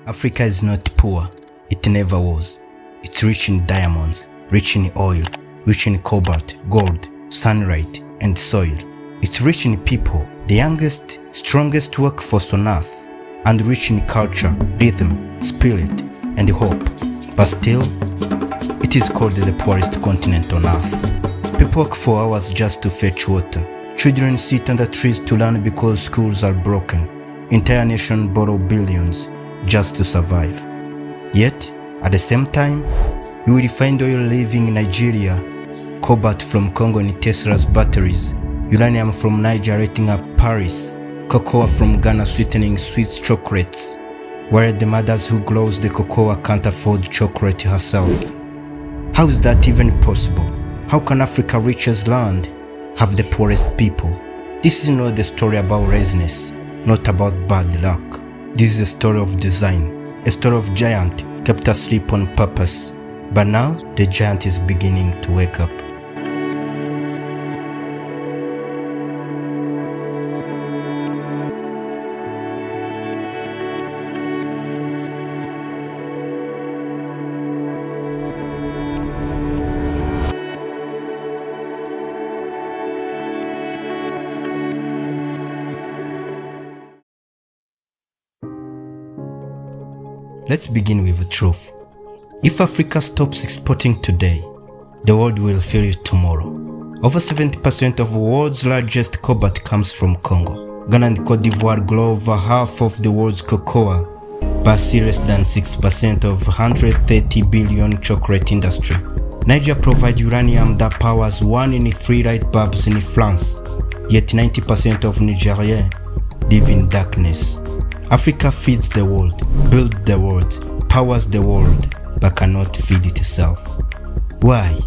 Africa is not poor, it never was. It's rich in diamonds, rich in oil, rich in cobalt, gold, sunlight, and soil. It's rich in people, the youngest, strongest workforce on earth, and rich in culture, rhythm, spirit, and hope. But still, it is called the poorest continent on earth. People work for hours just to fetch water. Children sit under trees to learn because schools are broken. Entire nations borrow billions just to survive. Yet, at the same time, you will find oil leaving Nigeria, cobalt from Congo in Tesla's batteries, uranium from Niger lighting up Paris, cocoa from Ghana sweetening sweet chocolates, where the mothers who grows the cocoa can't afford chocolate herself. How is that even possible? How can Africa, richest land, have the poorest people? This is not the story about laziness, not about bad luck. This is a story of design, a story of giant kept asleep on purpose. But now, the giant is beginning to wake up. Let's begin with the truth. If Africa stops exporting today, the world will feel it tomorrow. Over 70% of the world's largest cobalt comes from Congo. Ghana and Côte d'Ivoire grow over half of the world's cocoa, but see less than 6% of 130 billion chocolate industry. Niger provides uranium that powers 1 in 3 light bulbs in France, yet 90% of Nigerians live in darkness. Africa feeds the world, builds the world, powers the world, but cannot feed itself. Why?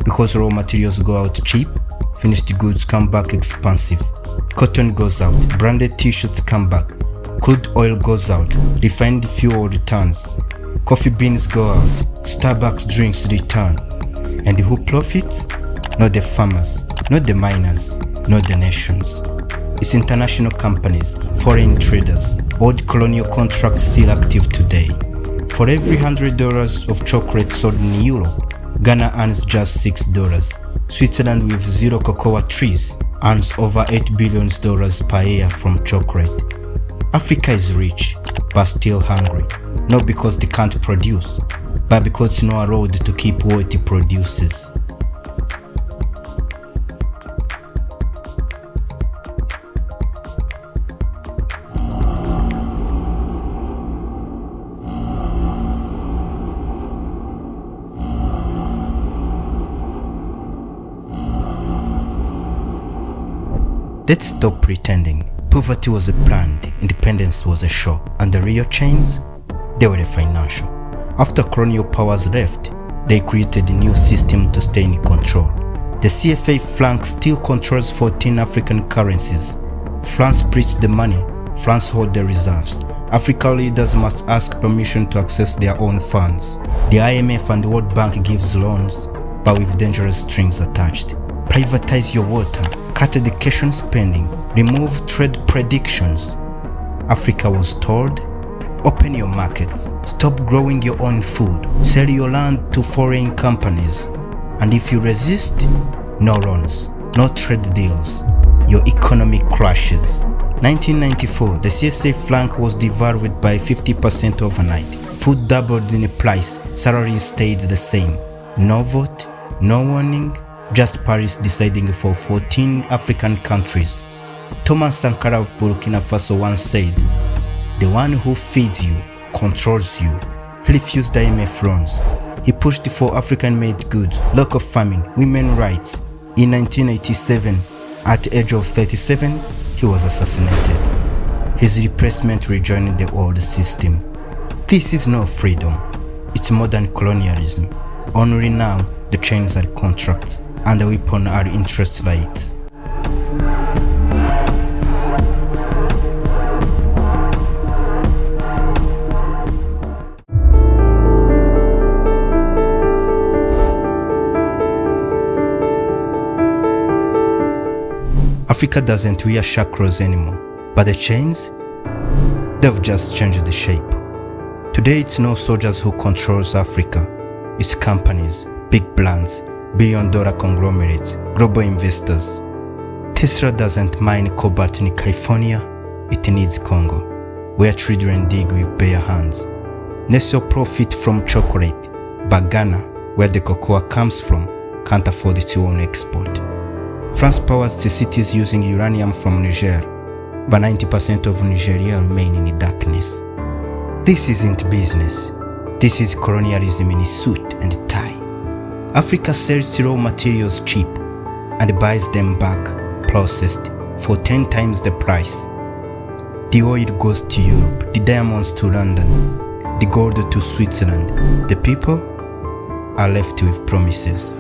Because raw materials go out cheap, finished goods come back expensive. Cotton goes out, branded t-shirts come back, crude oil goes out, refined fuel returns, coffee beans go out, Starbucks drinks return. And who profits? Not the farmers, not the miners, not the nations. It's international companies, foreign traders, old colonial contracts still active today. For every $100 of chocolate sold in Europe, Ghana earns just $6. Switzerland with 0 cocoa trees earns over $8 billion per year from chocolate. Africa is rich, but still hungry. Not because they can't produce, but because it's not allowed to keep what it produces. Let's stop pretending. Poverty was a planned, independence was a show, and the real chains, they were the financial. After colonial powers left, they created a new system to stay in control. The CFA flank still controls 14 African currencies. France prints the money, France holds the reserves. African leaders must ask permission to access their own funds. The IMF and the World Bank gives loans, but with dangerous strings attached. Privatize your water, cut education spending, remove trade predictions. Africa was told, open your markets, stop growing your own food, sell your land to foreign companies. And if you resist, no loans, no trade deals, your economy crashes. 1994, the CSA flank was devalued by 50% overnight. Food doubled in price, salaries stayed the same. No vote, no warning, just Paris deciding for 14 African countries. Thomas Sankara of Burkina Faso once said, "The one who feeds you controls you." He refused IMF loans. He pushed for African-made goods, local farming, women's rights. In 1987, at the age of 37, he was assassinated. His replacement rejoined the old system. This is not freedom, it's modern colonialism. Only now, the chains are contracts, and the weapon are interest rates. Africa doesn't wear chakras anymore, but the chains, they've just changed the shape. Today it's no soldiers who controls Africa. It's companies, big brands, billion-dollar conglomerates, global investors. Tesla doesn't mine cobalt in California, it needs Congo, where children dig with bare hands. Nestle profit from chocolate, but Ghana, where the cocoa comes from, can't afford its own export. France powers the cities using uranium from Niger, but 90% of Nigeria remain in the darkness. This isn't business. This is colonialism in a suit and tie. Africa sells raw materials cheap and buys them back processed for 10 times the price. The oil goes to Europe, the diamonds to London, the gold to Switzerland. The people are left with promises.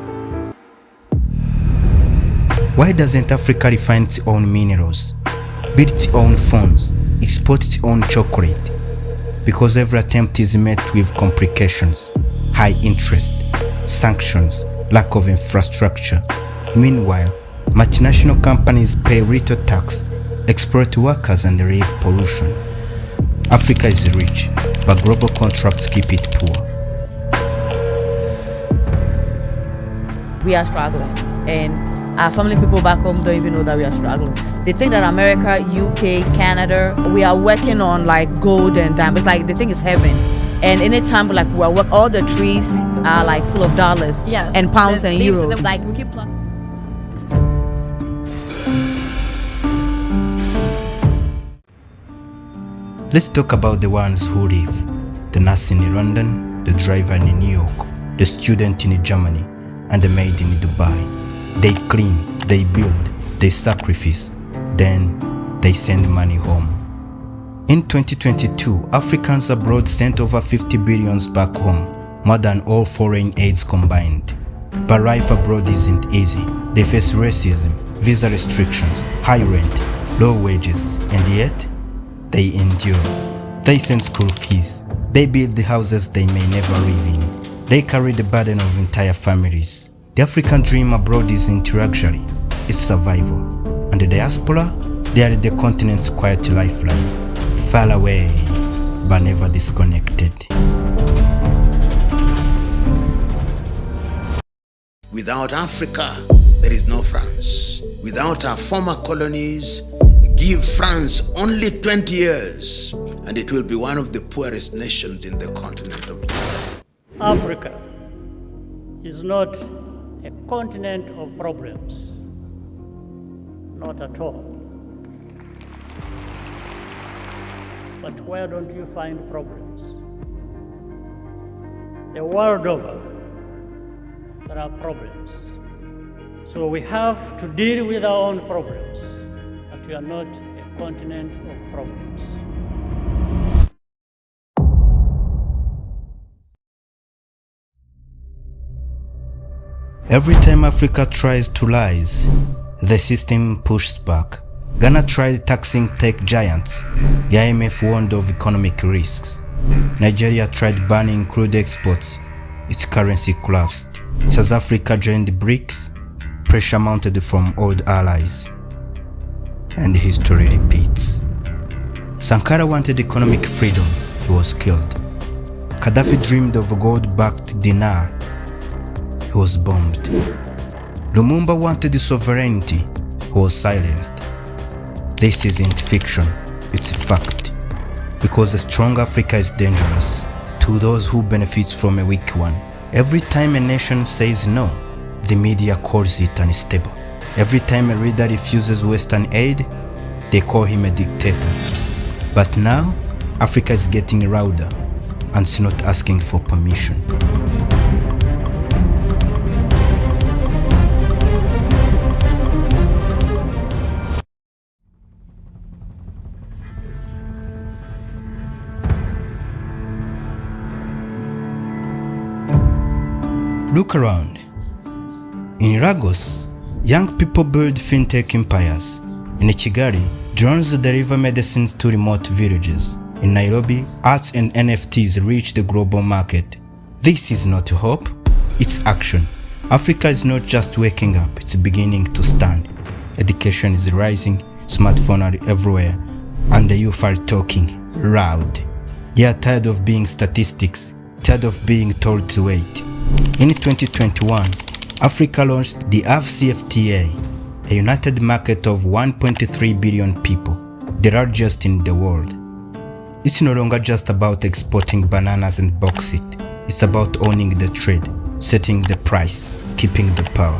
Why doesn't Africa refine its own minerals, build its own phones, export its own chocolate? Because every attempt is met with complications, high interest, sanctions, lack of infrastructure. Meanwhile, multinational companies pay little tax, exploit workers and relieve pollution. Africa is rich, but global contracts keep it poor. We are struggling, and our family people back home don't even know that we are struggling. They think that America, UK, Canada, we are working on like gold and diamonds. Like they think it's heaven. And anytime we work, all the trees are like full of dollars, yes, and pounds and euros. Like we keep. Let's talk about the ones who live. The nurse in London, the driver in New York, the student in Germany, and the maid in Dubai. They clean, they build, they sacrifice, then they send money home. In 2022, Africans abroad sent over 50 billions back home, more than all foreign aids combined. But life abroad isn't easy. They face racism, visa restrictions, high rent, low wages, and yet they endure. They send school fees. They build the houses they may never live in. They carry the burden of entire families. The African dream abroad isn't luxury, it's survival. And the diaspora, they are the continent's quiet lifeline. Far away, but never disconnected. Without Africa, there is no France. Without our former colonies, give France only 20 years, and it will be one of the poorest nations in the continent of Europe. Africa is not a continent of problems. Not at all. But where don't you find problems? The world over, there are problems. So we have to deal with our own problems, but we are not a continent of problems. Every time Africa tries to rise, the system pushes back. Ghana tried taxing tech giants. The IMF warned of economic risks. Nigeria tried banning crude exports. Its currency collapsed. South Africa joined BRICS. Pressure mounted from old allies. And history repeats. Sankara wanted economic freedom. He was killed. Gaddafi dreamed of a gold-backed dinar. He was bombed. Lumumba wanted sovereignty. He was silenced. This isn't fiction, it's a fact. Because a strong Africa is dangerous to those who benefit from a weak one. Every time a nation says no, the media calls it unstable. Every time a leader refuses Western aid, they call him a dictator. But now, Africa is getting louder and it's not asking for permission. Look around. In Lagos, young people build fintech empires. In Kigali, drones deliver medicines to remote villages. In Nairobi, arts and NFTs reach the global market. This is not hope, it's action. Africa is not just waking up, it's beginning to stand. Education is rising, smartphones are everywhere, and the youth are talking loud. They are tired of being statistics, tired of being told to wait. In 2021, Africa launched the AfCFTA, a united market of 1.3 billion people, the largest in the world. It's no longer just about exporting bananas and bauxite. It's about owning the trade, setting the price, keeping the power.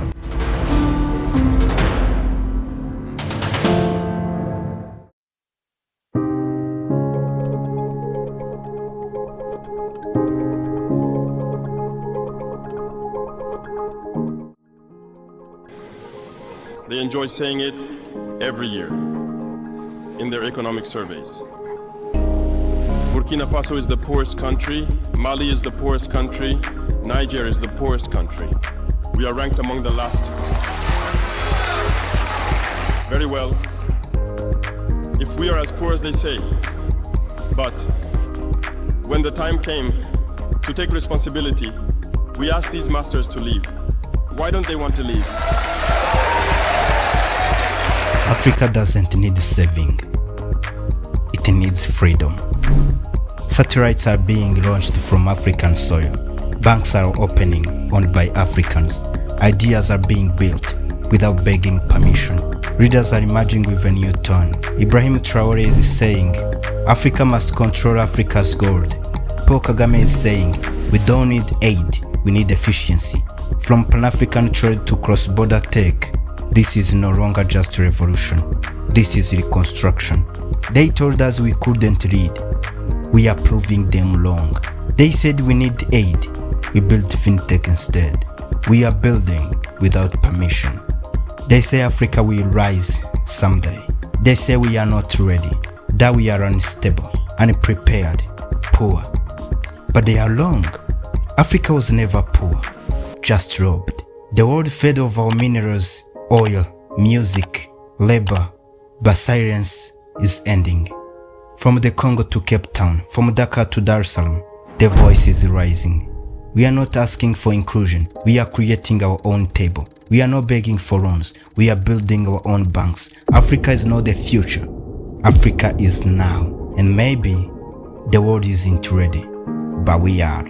They enjoy saying it every year in their economic surveys. Burkina Faso is the poorest country, Mali is the poorest country, Niger is the poorest country. We are ranked among the last. Very well, if we are as poor as they say, but when the time came to take responsibility, we asked these masters to leave. Why don't they want to leave? Africa doesn't need saving. It needs freedom. Satellites are being launched from African soil. Banks are opening, owned by Africans. Ideas are being built without begging permission. Leaders are emerging with a new tone. Ibrahim Traore is saying, Africa must control Africa's gold. Paul Kagame is saying, we don't need aid, we need efficiency. From Pan-African trade to cross-border tech, this is no longer just revolution. This is reconstruction. They told us we couldn't lead. We are proving them wrong. They said we need aid. We built fintech instead. We are building without permission. They say Africa will rise someday. They say we are not ready, that we are unstable, unprepared, poor. But they are wrong. Africa was never poor, just robbed. The world fed of our minerals, oil, music, labor, but silence is ending. From the Congo to Cape Town, from Dakar to Dar es Salaam, the voice is rising. We are not asking for inclusion, we are creating our own table. We are not begging for loans, we are building our own banks. Africa is not the future, Africa is now. And maybe the world isn't ready, but we are.